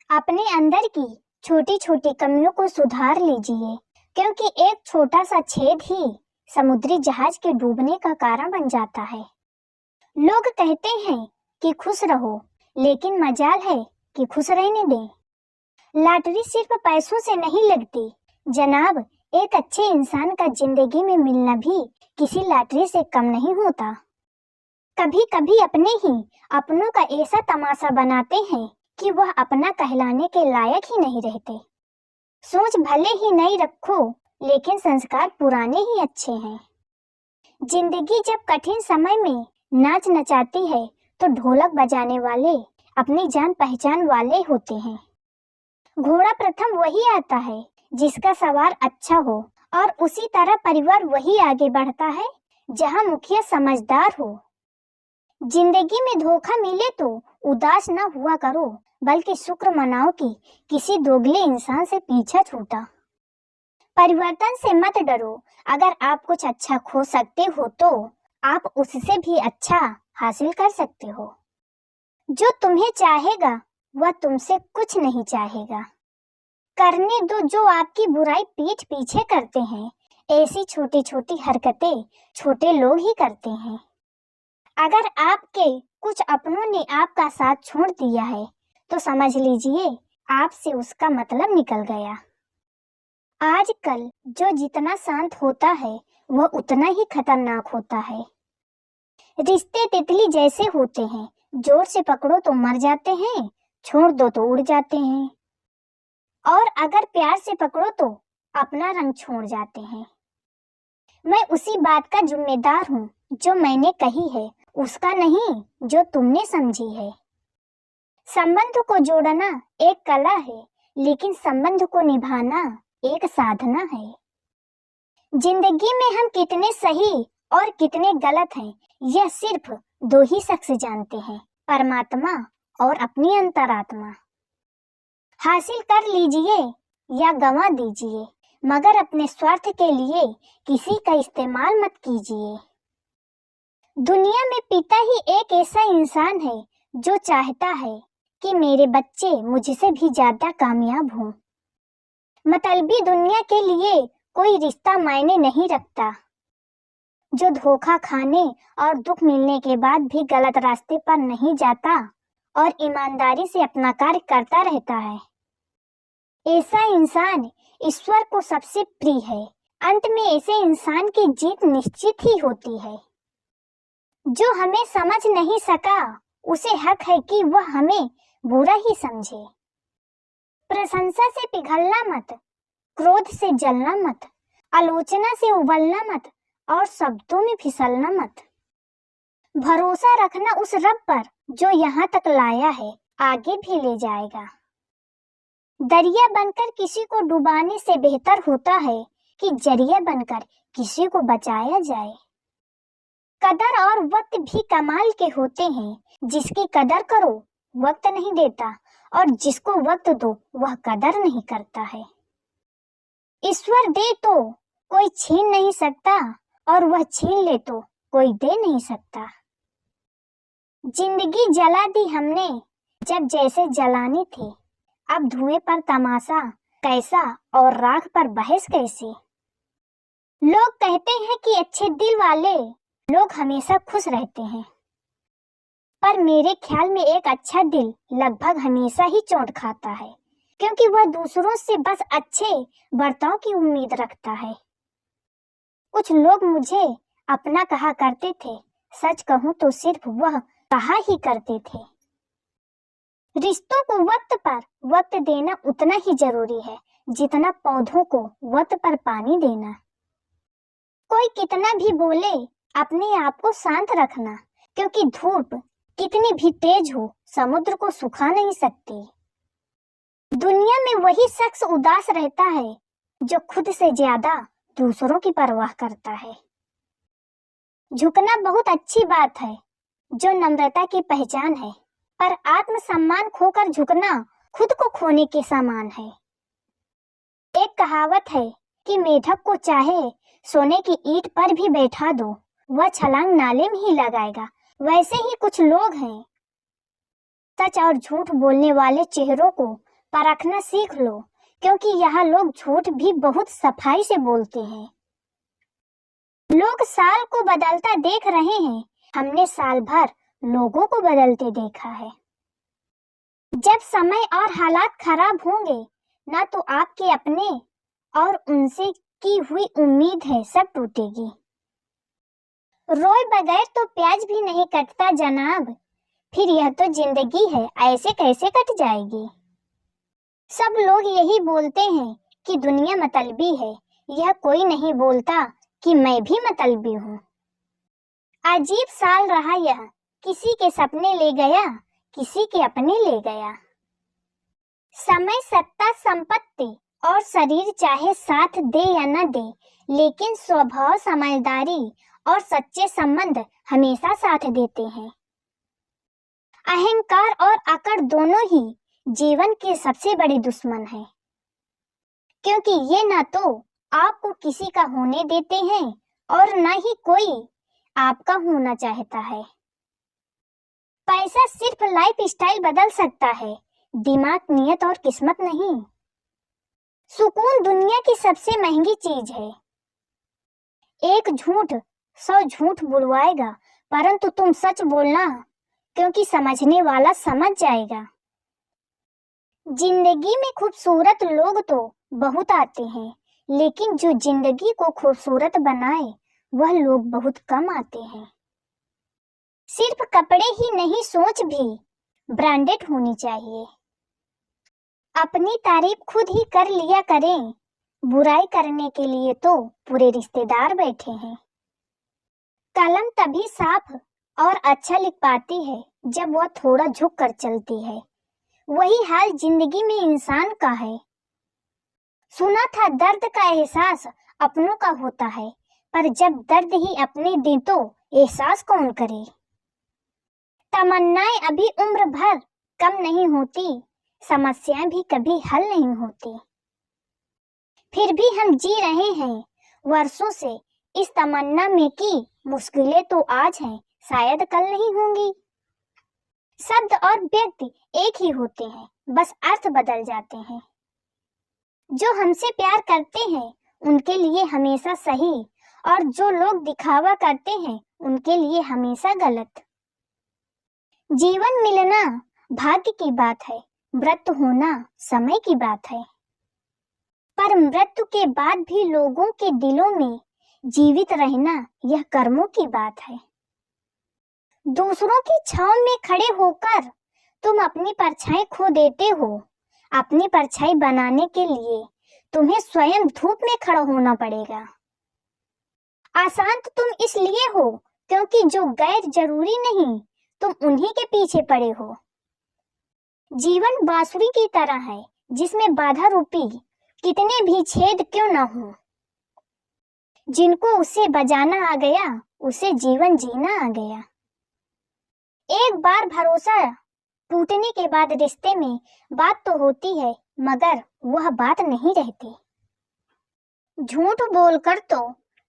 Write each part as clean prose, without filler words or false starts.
अपने अंदर की छोटी छोटी कमियों को सुधार लीजिए, क्योंकि एक छोटा सा छेद ही समुद्री जहाज के डूबने का कारण बन जाता है। लोग कहते हैं कि खुश रहो, लेकिन मजाल है कि खुश रहने दें। लॉटरी सिर्फ पैसों से नहीं लगती जनाब, एक अच्छे इंसान का जिंदगी में मिलना भी किसी लॉटरी से कम नहीं होता। कभी कभी अपने ही अपनों का ऐसा तमाशा बनाते हैं कि वह अपना कहलाने के लायक ही नहीं रहते। सोच भले ही नई रखो, लेकिन संस्कार पुराने ही अच्छे हैं। जिंदगी जब कठिन समय में नाच नचाती है तो ढोलक बजाने वाले अपनी जान पहचान वाले होते हैं। घोड़ा प्रथम वही आता है जिसका सवार अच्छा हो, और उसी तरह परिवार वही आगे बढ़ता है जहां मुखिया समझदार हो। जिंदगी में धोखा मिले तो उदास न हुआ करो, बल्कि शुक्र मनाओ कि किसी दोगले इंसान से पीछा छूटा। परिवर्तन से मत डरो, अगर आप कुछ अच्छा खो सकते हो तो आप उससे भी अच्छा हासिल कर सकते हो। जो तुम्हें चाहेगा वह तुमसे कुछ नहीं चाहेगा। करने दो जो आपकी बुराई पीठ पीछे करते हैं। ऐसी छोटी छोटी हरकतें छोटे लोग ही करते हैं। अगर आपके कुछ अपनों ने आपका साथ छोड़ दिया है तो समझ लीजिए आपसे उसका मतलब निकल गया। आजकल जो जितना शांत होता है वह उतना ही खतरनाक होता है। रिश्ते तितली जैसे होते हैं, जोर से पकड़ो तो मर जाते हैं, छोड़ दो तो उड़ जाते हैं, और अगर प्यार से पकड़ो तो अपना रंग छोड़ जाते हैं। मैं उसी बात का जिम्मेदार हूँ जो मैंने कही है, उसका नहीं जो तुमने समझी है। संबंध को जोड़ना एक कला है, लेकिन संबंध को निभाना एक साधना है। जिंदगी में हम कितने सही और कितने गलत हैं, यह सिर्फ दो ही शख्स जानते हैं, परमात्मा और अपनी अंतरात्मा। हासिल कर लीजिए या गंवा दीजिए, मगर अपने स्वार्थ के लिए किसी का इस्तेमाल मत कीजिए। दुनिया में पिता ही एक ऐसा इंसान है जो चाहता है कि मेरे बच्चे मुझसे भी ज्यादा कामयाब हों। मतलबी दुनिया के लिए कोई रिश्ता मायने नहीं रखता। जो धोखा खाने और दुख मिलने के बाद भी गलत रास्ते पर नहीं जाता और ईमानदारी से अपना कार्य करता रहता है, ऐसा इंसान ईश्वर को सबसे प्रिय है। अंत में ऐसे इंसान की जीत निश्चित ही होती है। जो हमें समझ नहीं सका उसे हक है कि वह हमें बुरा ही समझे। प्रशंसा से पिघलना मत, क्रोध से जलना मत, आलोचना से उबलना मत और शब्दों में फिसलना मत। भरोसा रखना उस रब पर जो यहाँ तक लाया है, आगे भी ले जाएगा। दरिया बनकर किसी को डुबाने से बेहतर होता है कि जरिया बनकर किसी को बचाया जाए। कदर और वक्त भी कमाल के होते हैं। जिसकी कदर करो वक्त नहीं देता, और जिसको वक्त दो वह कदर नहीं करता है। ईश्वर दे तो कोई छीन नहीं सकता, और वह छीन ले तो कोई दे नहीं सकता। जिंदगी जला दी हमने जब जैसे जलानी थी, अब धुएं पर तमाशा कैसा और राख पर बहस कैसी। लोग कहते हैं कि अच्छे दिल वाले लोग हमेशा खुश रहते हैं, पर मेरे ख्याल में एक अच्छा दिल लगभग हमेशा ही चोट खाता है, क्योंकि वह दूसरों से बस अच्छे बर्ताव की उम्मीद रखता है। कुछ लोग मुझे अपना कहा करते थे, सच कहूं तो सिर्फ वह कहा ही करते थे। रिश्तों को वक्त पर वक्त देना उतना ही जरूरी है जितना पौधों को वक्त पर पानी देना। कोई कितना भी बोले, अपने आप को शांत रखना, क्योंकि धूप कितनी भी तेज हो समुद्र को सुखा नहीं सकती। दुनिया में वही शख्स उदास रहता है जो खुद से ज्यादा दूसरों की परवाह करता है। झुकना बहुत अच्छी बात है जो नम्रता की पहचान है, पर आत्मसम्मान खोकर झुकना खुद को खोने के समान है। एक कहावत है कि मेढक को चाहे सोने की ईंट पर भी बैठा दो, वह छलांग नाले में ही लगाएगा। वैसे ही कुछ लोग हैं, सच और झूठ बोलने वाले चेहरों को परखना सीख लो, क्योंकि यहाँ लोग झूठ भी बहुत सफाई से बोलते हैं। लोग साल को बदलता देख रहे हैं, हमने साल भर लोगों को बदलते देखा है। जब समय और हालात खराब होंगे ना, तो आपके अपने और उनसे की हुई उम्मीद है सब टूटेगी। रोए बगैर तो प्याज भी नहीं कटता जनाब, फिर यह तो जिंदगी है, ऐसे कैसे कट जाएगी। सब लोग यही बोलते हैं कि दुनिया मतलबी है, यह कोई नहीं बोलता कि मैं भी मतलबी हूँ। अजीब साल रहा यह, किसी के सपने ले गया, किसी के अपने ले गया। समय, सत्ता, संपत्ति और शरीर चाहे साथ दे या न दे, लेकिन स्वभाव, समझदारी और सच्चे संबंध हमेशा साथ देते हैं। अहंकार और अकड़ दोनों ही जीवन के सबसे बड़े दुश्मन हैं, क्योंकि ये ना तो आपको किसी का होने देते हैं और न ही कोई आपका होना चाहता है। पैसा सिर्फ लाइफ स्टाइल बदल सकता है, दिमाग, नियत और किस्मत नहीं। सुकून दुनिया की सबसे महंगी चीज है। एक झूठ 100 झूठ बुलवाएगा, परंतु तुम सच बोलना, क्योंकि समझने वाला समझ जाएगा। जिंदगी में खूबसूरत लोग तो बहुत आते हैं, लेकिन जो जिंदगी को खूबसूरत बनाए वह लोग बहुत कम आते हैं। सिर्फ कपड़े ही नहीं, सोच भी ब्रांडेड होनी चाहिए। अपनी तारीफ खुद ही कर लिया करें, बुराई करने के लिए तो पूरे रिश्तेदार बैठे हैं। कलम तभी साफ और अच्छा लिख पाती है जब वह थोड़ा झुक कर चलती है। वही हाल जिंदगी में इंसान का है। सुना था दर्द का एहसास अपनों का होता है, पर जब दर्द ही अपने दे तो एहसास कौन करे। तमन्नाएं अभी उम्र भर कम नहीं होती, समस्याएं भी कभी हल नहीं होती। फिर भी हम जी रहे हैं वर्षों से इस तमन्ना में कि मुश्किलें तो आज हैं, शायद कल नहीं होंगी। शब्द और व्यक्ति एक ही होते हैं, बस अर्थ बदल जाते हैं। जो हमसे प्यार करते हैं उनके लिए हमेशा सही, और जो लोग दिखावा करते हैं उनके लिए हमेशा गलत। जीवन मिलना भाग्य की बात है, मृत्यु होना समय की बात है। पर मृत्यु के बाद भी लोगों के दिलों में जीवित रहना यह कर्मों की बात है। दूसरों की छांव में खड़े होकर तुम अपनी परछाई खो देते हो। अपनी परछाई बनाने के लिए तुम्हें स्वयं धूप में खड़ा होना पड़ेगा। अशांत तुम इसलिए हो क्योंकि जो गैर जरूरी नहीं, तुम उन्हीं के पीछे पड़े हो। जीवन बांसुरी की तरह है, जिसमें बाधा रूपी कितने भी छेद क्यों न हो। जिनको उसे बजाना आ गया, उसे जीवन जीना आ गया। एक बार भरोसा टूटने के बाद रिश्ते में बात तो होती है, मगर वह बात नहीं रहती। झूठ बोलकर तो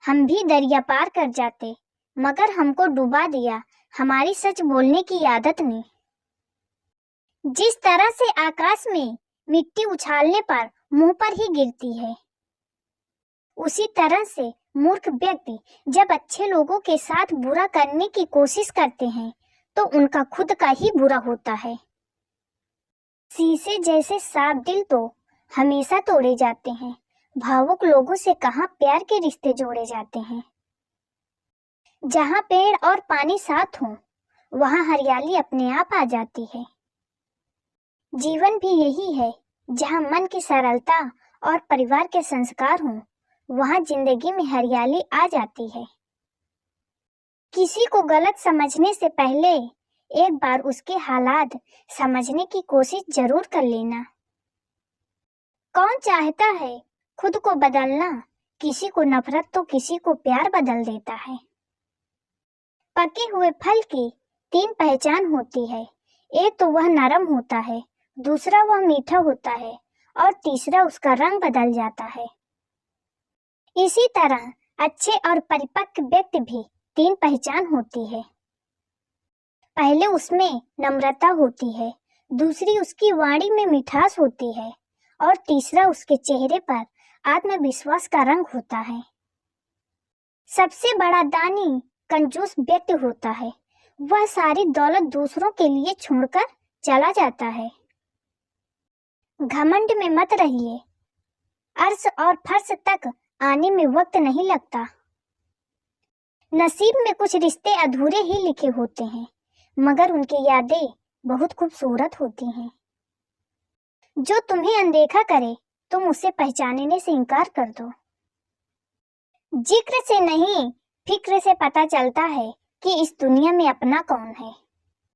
हम भी दरिया पार कर जाते, मगर हमको डुबा दिया हमारी सच बोलने की आदत ने। जिस तरह से आकाश में मिट्टी उछालने पर मुंह पर ही गिरती है, उसी तरह से मूर्ख व्यक्ति जब अच्छे लोगों के साथ बुरा करने की कोशिश करते हैं तो उनका खुद का ही बुरा होता है। शीशे जैसे साफ दिल तो हमेशा तोड़े जाते हैं, भावुक लोगों से कहाँ प्यार के रिश्ते जोड़े जाते हैं। जहाँ पेड़ और पानी साथ हो, वहाँ हरियाली अपने आप आ जाती है। जीवन भी यही है, जहाँ मन की सरलता और परिवार के संस्कार हों, वहाँ जिंदगी में हरियाली आ जाती है। किसी को गलत समझने से पहले एक बार उसके हालात समझने की कोशिश जरूर कर लेना। कौन चाहता है खुद को बदलना? किसी को नफरत तो किसी को प्यार बदल देता है। पके हुए फल की 3 पहचान होती है, एक तो वह नरम होता है, दूसरा वह मीठा होता है और तीसरा उसका रंग बदल जाता है। इसी तरह अच्छे और परिपक्व व्यक्ति भी 3 पहचान होती है। पहले उसमें नम्रता होती है, दूसरी उसकी वाणी में मिठास होती है और तीसरा उसके चेहरे पर आत्मविश्वास का रंग होता है। सबसे बड़ा दानी कंजूस व्यक्ति होता है। वह सारी दौलत दूसरों के लिए छोड़कर चला जाता है। घमंड में मत रहिए, अर्श और फर्श तक आने में वक्त नहीं लगता। नसीब में कुछ रिश्ते अधूरे ही लिखे होते हैं, मगर उनकी यादें बहुत खूबसूरत होती हैं। जो तुम्हें अनदेखा करे तुम उसे पहचानने से इनकार कर दो। जिक्र से नहीं, फिक्र से पता चलता है कि इस दुनिया में अपना कौन है।